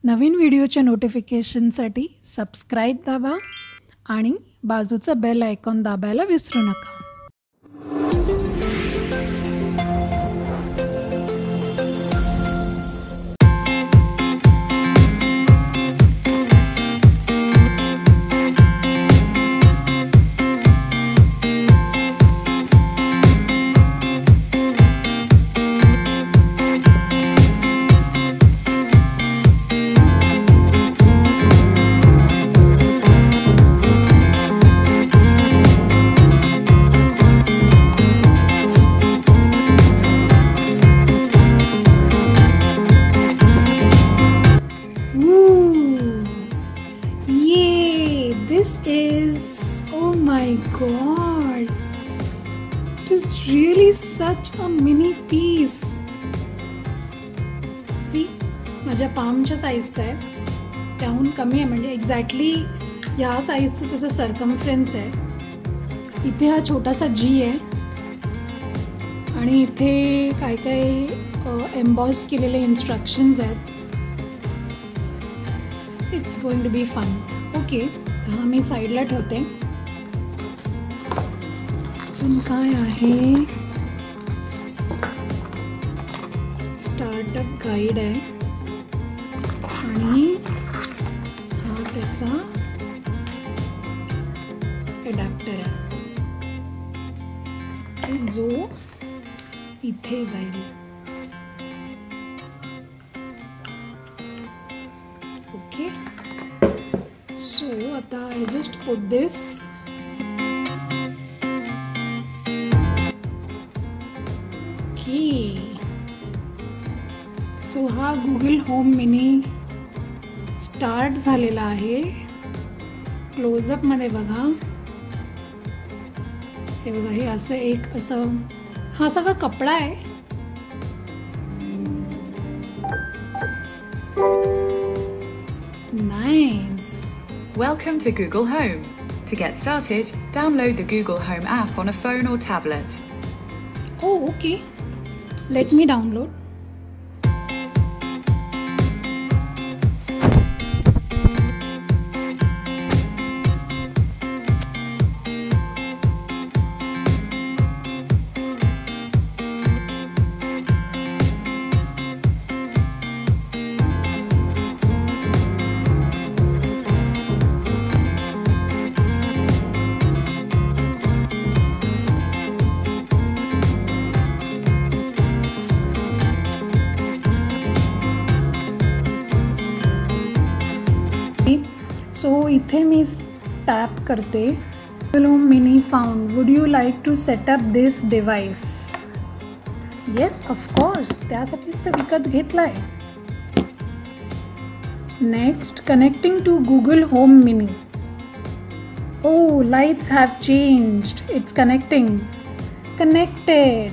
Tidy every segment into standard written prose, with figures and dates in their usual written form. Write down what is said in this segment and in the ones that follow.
नवीन व्हिडिओच्या नोटिफिकेशनसाठी सबस्क्राईब दाबा आणि बाजूचं बेल आयकॉन दाबायला विसरू नका. This is, oh my god, it is really such a mini piece. See, माझ्या पामच्या साईजचा आहे, त्याहून कमी आहे, म्हणजे एक्झॅक्टली या साईजचं त्याचं सर्कम्फरन्स आहे. इथे हा छोटासा जी आहे आणि इथे काय काय एम्बॉस केलेले इन्स्ट्रक्शन्स आहेत. It's going to be fun. Okay, हा मी साईडला ठेवते. अजून काय आहे, स्टार्टअप गाईड आहे आणि हा त्याचा अडॅप्टर आहे जो इथे जाईल. ओके, so आता I'll just put this. Okay, so हा Google Home Mini स्टार्ट झालेला आहे. क्लोजअप मध्ये बघा, हे बघा, हे असं एक असं हा सगळा कपडा आहे. Nice. Welcome to Google Home. To get started, download the Google Home app on a phone or tablet. Oh, okay. Let me download. So इथे मी टॅप करते. Google Home Mini found. Would you like to set up this device? Yes, of course. त्यासाठीच तर विकत घेतलाय. Next, connecting to Google Home Mini. Oh, lights have changed. It's connecting. Connected.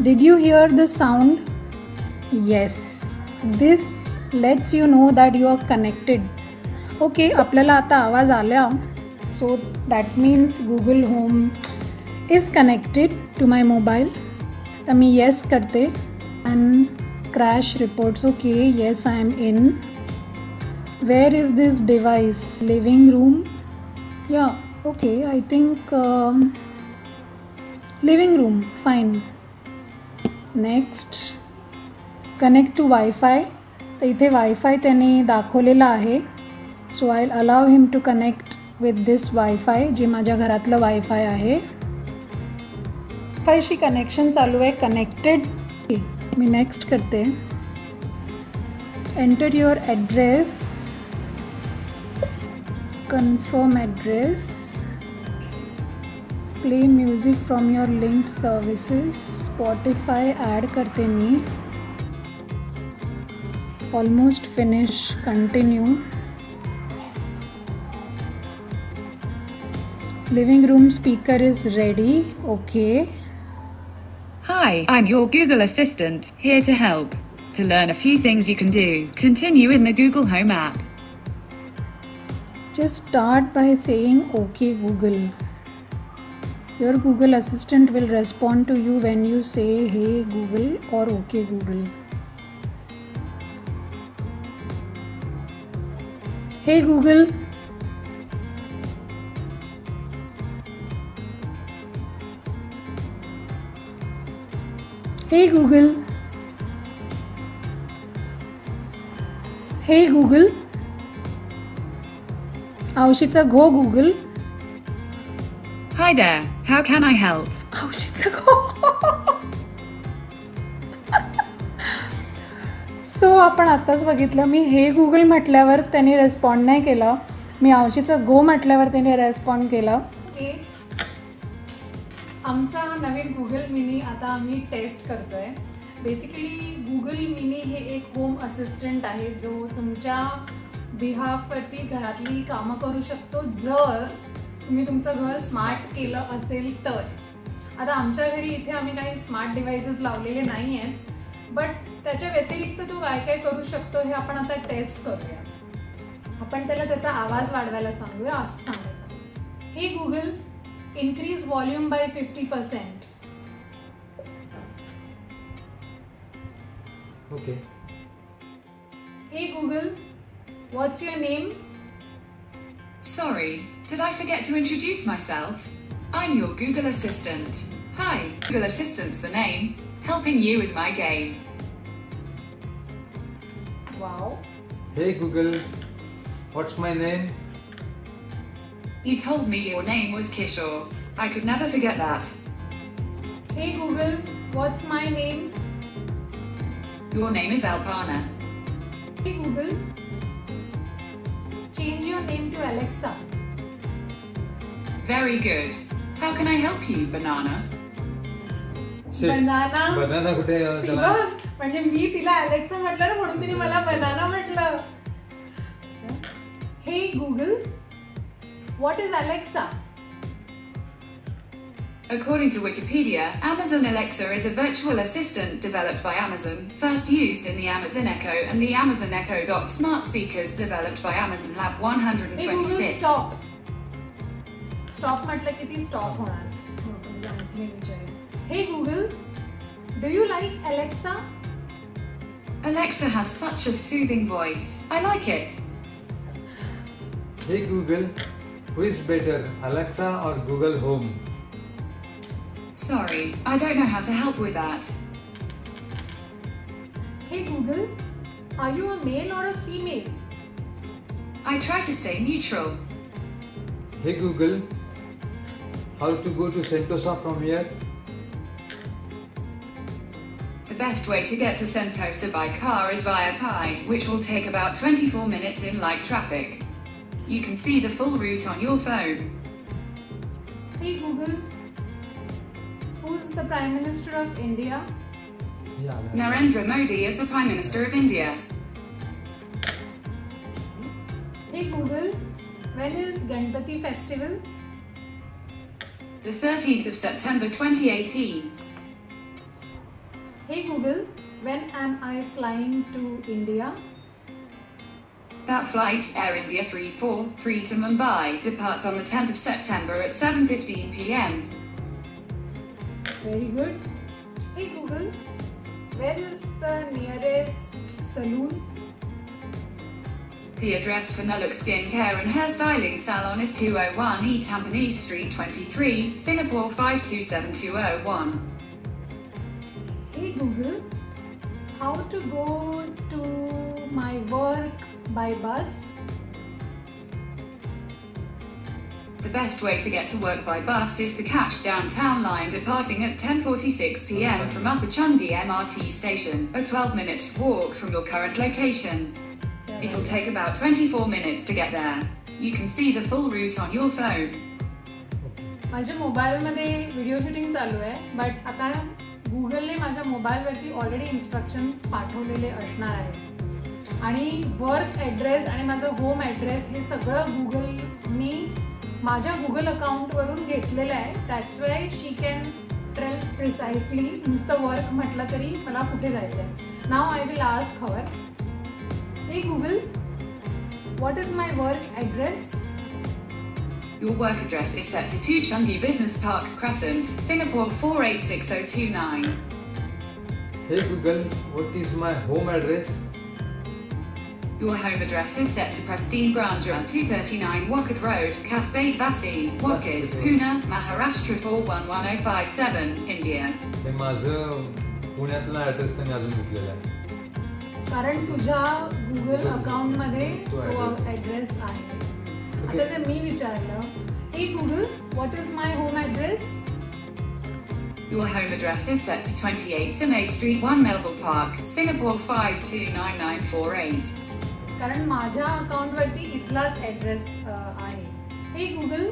Did you hear the sound? Yes. This lets you know that you are connected. Okay, आपल्याला आता आवाज आला, so that means Google Home is connected to my mobile. तर मी yes करते and crash reports. Okay, yes, I am in. Where is this device? Living room? Yeah, okay, I think living room, fine. Next, connect to Wi-Fi. तर इथे wifi त्याने दाखवलेला आहे. So I allow him to connect with this wifi, जे माझ्या घरातलं wifi आहे. वायफायशी कनेक्शन चालू आहे. कनेक्टेड. मी नेक्स्ट करते. Enter your address, confirm address, play music from your linked services. Spotify add करते मी. Almost finish. Continue. Living room speaker is ready. Okay. Hi, I'm your Google Assistant, here to help. To learn a few things you can do, continue in the Google Home app. Just start by saying okay Google. Your Google Assistant will respond to you when you say hey Google or okay Google. Hey Google. Hey Google. Hey Google. आवशीचा घो Google. Hi there, how can I help? आवशीचा घो. सो आपण आत्ताच बघितलं, मी हे Google म्हटल्यावर त्यांनी respond नाही केला, मी आवशीचं गो म्हटल्यावर त्यांनी रेस्पॉन्ड केला. ओके, आमचा नवीन गुगल मिनी आता आम्ही टेस्ट करतो आहे. बेसिकली गुगल मिनी हे एक होम असिस्टंट आहे जो तुमच्या बिहाफवरती घरातली कामं करू शकतो जर तुम्ही तुमचं घर स्मार्ट केलं असेल तर. आता आमच्या घरी इथे आम्ही काही स्मार्ट डिव्हाइसेस लावलेले नाही आहेत, बट त्याच्या व्यतिरिक्त तो काय काय करू शकतो हे आपण आता टेस्ट करूया. आपण त्याला त्याचा आवाज वाढवायला सांगूया. असं सांगायचं, हे Google, increase volume by 50%. Okay. Hey Google, what's your name? Sorry, did I forget to introduce myself? I'm your Google Assistant. Hi, Google Assistant's the name. Helping you is my game. Wow. Hey Google, what's my name? You told me your name was Kishore. I could never forget that. Hey Google, what's my name? Your name is Alpana. Hey Google, change your name to Alexa. Very good. How can I help you, Banana? Shit. Banana. Banana कुठे तिला म्हणजे मी तिला Alexa म्हटलं ना म्हणून तिने मला बनाना म्हटलं. Hey Google, what is Alexa? According to Wikipedia, Amazon Alexa is a virtual assistant developed by Amazon, first used in the Amazon Echo and the Amazon Echo Dot smart speakers developed by Amazon Lab Hey Google, 126. stop. Stop म्हटलं की ती stop होणार. Hey Google, do you like Alexa? Alexa has such a soothing voice. I like it. Hey Google, who is better, Alexa or Google Home? Sorry, I don't know how to help with that. Hey Google, are you a male or a female? I try to stay neutral. Hey Google, how to go to Sentosa from here? The best way to get to Sentosa by car is via Pi, which will take about 24 minutes in light traffic. You can see the full route on your phone. Hey Google, who's the Prime Minister of India? Yeah. Narendra Modi is the Prime Minister of India. Hey Google, when is Ganpati festival? The 13th of September 2018. Hey Google, when am I flying to India? That flight, Air India 343 to Mumbai, departs on the 10th of September at 7:15 p.m. Very good. Hey Google, where is the nearest saloon? The address for Naluk Skin Care and Hair Styling Salon is 201 E Tampines Street 23, Singapore 527201. Hey Google, how to go to my work by bus? The best way to get to work by bus is to catch Downtown Line departing at 10:46 p.m. from Upper Changi MRT station, a 12-minute walk from your current location. It'll take about 24 minutes to get there. You can see the full route on your phone. माझ्या मोबाईलमध्ये video shooting चालू आहे, but आता गुगलने माझ्या मोबाईलवरती already instructions पाठवलेले असणार आहेत आणि वर्क ॲड्रेस आणि माझं होम ॲड्रेस हे सगळं गुगलनी माझ्या गुगल अकाउंटवरून घेतलेलं आहे. That's why she can tell precisely नुसतं वर्क म्हटलं तरी मला कुठे जायचं आहे. नाव I will ask her, hey Google, what is my work address? Your work address is set to 2 Changi Business Park Crescent, Singapore 486029. Hey Google, what is my home address? Your home address is set to Pristine Grandeur, 239 Wakad Road, Kasbate Vasi, Wakad, Pune, Maharashtra 411057, India. ते माझं पुण्यातला address त्यांनी अजून घेतलेला आहे. कारण तुझ्या Google अकाउंटमध्ये तो तो address. ॲड्रेस आहे. आता जर मी विचारलं, hey Google, what is my home address? Your home address is set to 28 Simei Street, 1 Melville Park, Singapore 529948. कारण माझ्या अकाउंटवरती इथलाच ॲड्रेस आहे. Hey Google,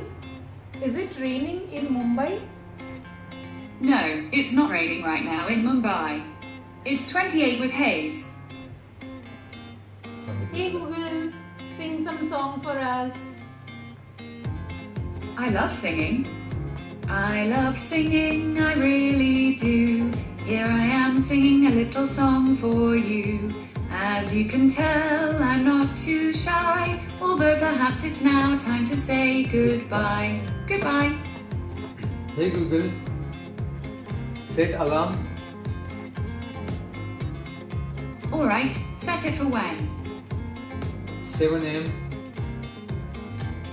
is it raining in Mumbai? No, it's not raining right now in Mumbai. It's 28 with haze. Hey Google, sing some song for us. I love singing. I love singing, I really do. Here I am singing a little song for you. As you can tell, I'm not too shy, although perhaps it's now time to say goodbye. Goodbye. Hey Google, set alarm. Alright, set it for when? 7 a.m.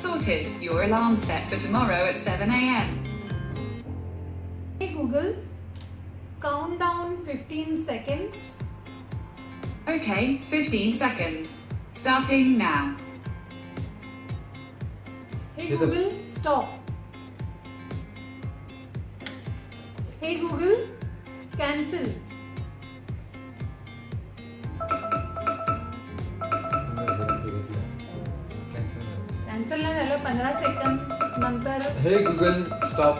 Sorted. Your alarm's set for tomorrow at 7 a.m. Hey Google, count down 15 seconds. Okay, 15 seconds. Starting now. Hey Yes, sir. Google, stop. Hey Google, cancel. Cancel नाही झालं 15 second नंतर. हे Google stop.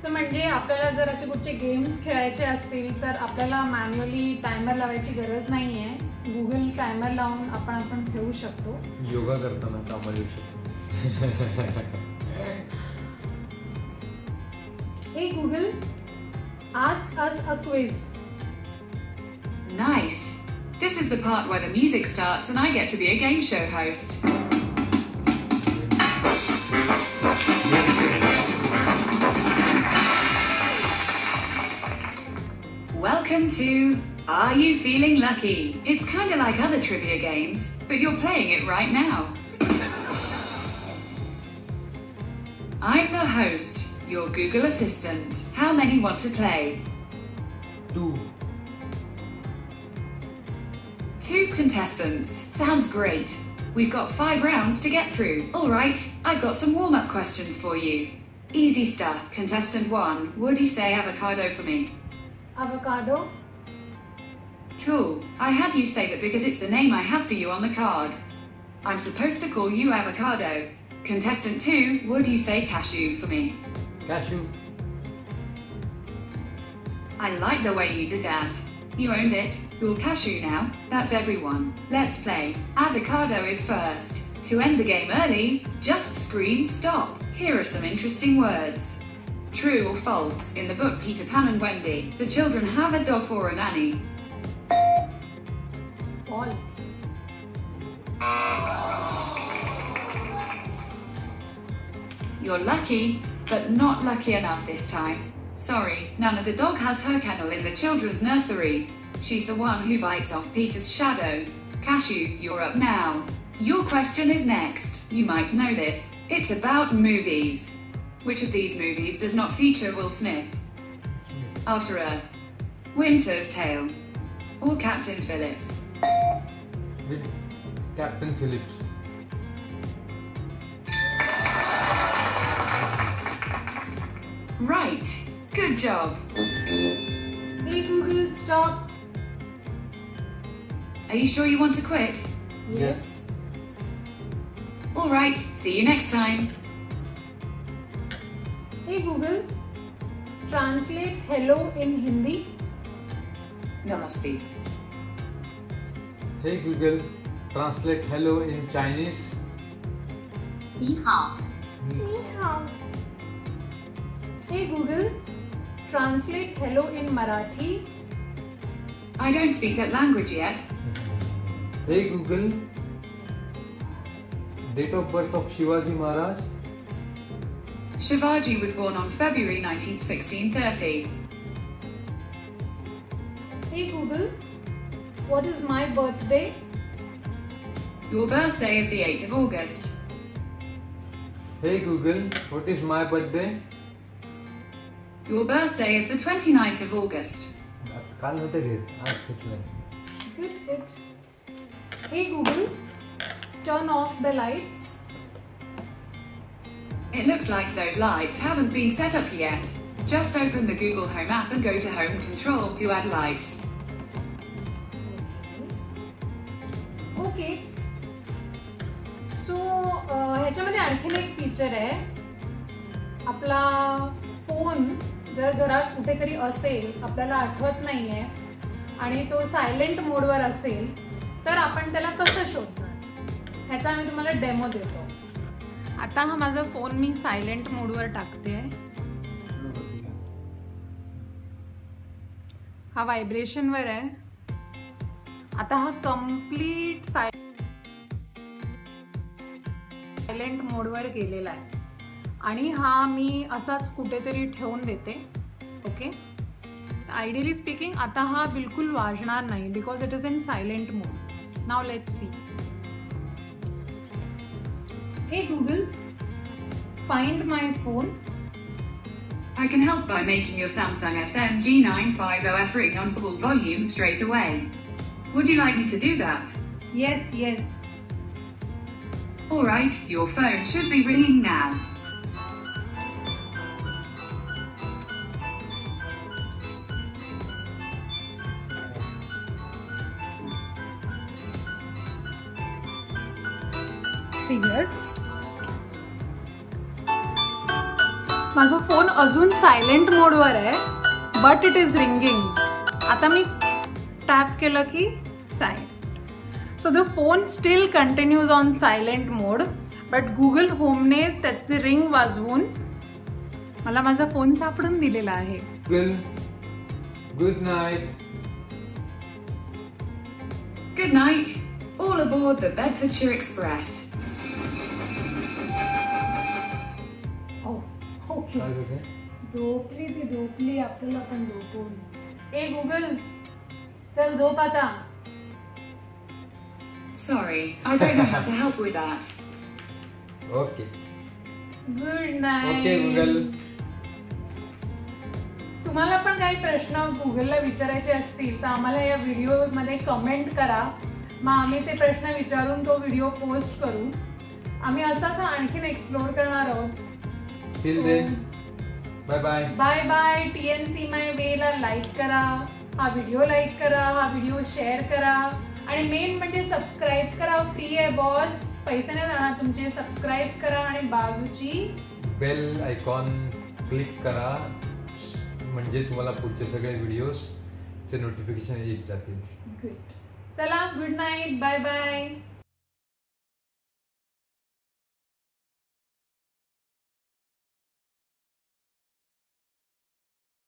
तर म्हणजे आपल्याला जर असे कुठचे games खेळायचे असतील तर आपल्याला मॅन्युअली टायमर लावायची गरज नाहीये. गुगल टायमर लावून आपण खेळू शकतो. योगा करताना कामाला येऊ शकतो. हे Google, ask us a quiz. Nice. This is the part where the music starts and I get to be a game show host. Welcome to Are You Feeling Lucky? It's kind of like other trivia games, but you're playing it right now. I'm the host, your Google Assistant. How many want to play? 2. 2 contestants. Sounds great. We've got 5 rounds to get through. Alright, I've got some warm-up questions for you. Easy stuff. Contestant 1, would you say avocado for me? Avocado. Cool. I had you say that because it's the name I have for you on the card. I'm supposed to call you avocado. Contestant 2, would you say cashew for me? Cashew. I like the way you did that. You owned it. You're cashew now. That's everyone. Let's play. Avocado is first. To end the game early, just scream stop. Here are some interesting words. True or false? In the book Peter Pan and Wendy, the children have a dog or a nanny. False. You're lucky, but not lucky enough this time. Sorry, none of the dog has her kennel in the children's nursery. She's the one who bites off Peter's shadow. Cashew, you're up now. Your question is next. You might know this. It's about movies. Which of these movies does not feature Will Smith? After Earth, Winter's Tale, or Captain Phillips? With Captain Phillips. Right. Good job. Hey Google, stop. Are you sure you want to quit? Yes. Alright, see you next time. Hey Google, translate hello in Hindi. Namaste. Hey Google, translate hello in Chinese. 你好. Ni hao. Hey Google, translate hello in Marathi. I don't speak that language yet. Hey Google, date of birth of Shivaji Maharaj. Shivaji was born on February 19th, 1630. Hey Google, What is my birthday? Your birthday is the 8th of August. Hey Google, what is my birthday? Your birthday is the 29th of August. काल होते घेत आज घेतलंय. Good. Hey Google, turn off the lights. It looks like those lights haven't been set up yet. Just open the Google Home app and go to Home Control to add lights. Okay. So ह्याच्यामध्ये आणखीन एक feature आहे. आपला phone जर घरात कुठेतरी असेल, आपल्याला आठवत नाहीये आणि तो सायलेंट मोडवर असेल तर आपण त्याला कसं शोधणार ह्याचा आम्ही तुम्हाला डेमो देतो. आता हा माझा फोन मी सायलेंट मोडवर टाकते. हा व्हायब्रेशनवर आहे. आता हा कम्प्लीट सायलेंट मोडवर गेलेला आहे आणि हा मी असाच कुठेतरी ठेवून देते. ओके, आयडियली स्पीकिंग आता हा बिलकुल वाजणार नाही because it is in silent mode. Now let's see. Hey Google, find my phone. I can help by making your Samsung SMG950F ring on full volume straight away. Would you like me to do that? Yes. Alright, your phone should be ringing now. See here. माझा phone अजून silent मोडवर आहे but it is ringing. आता मी tap केलं की silent. So the phone still continues on silent mode but Google होमने त्याचे ring वाजवून मला माझा फोन सापडून दिलेला आहे. Good night. Good night. All aboard the Bedfordshire Express. Okay, झोपली ती झोपली, आपल्याला पण झोपून. ए गुगल, चल झोप आता. Sorry, I don't know how to help with that. Okay. Good night. Okay Google. तुम्हाला पण काही प्रश्न गुगलला विचारायचे असतील तर आम्हाला या व्हिडिओ मध्ये कमेंट करा. मग आम्ही ते प्रश्न विचारून तो व्हिडिओ पोस्ट करू. आम्ही असाच आणखीन एक्सप्लोर करणार आहोत. Till then, bye. Bye. TNC माय वेला लाईक करा, हा व्हिडिओ लाईक करा, हा व्हिडिओ शेअर करा आणि मेन म्हणजे सबस्क्राईब करा. फ्री आहे बॉस, पैसे नाही जाणार तुमचे. सबस्क्राईब करा आणि बाजूची बेल आयकॉन क्लिक करा म्हणजे तुम्हाला पुढचे सगळे व्हिडिओज चे नोटिफिकेशन येत जातील. गुड. चला, गुड नाईट. बाय.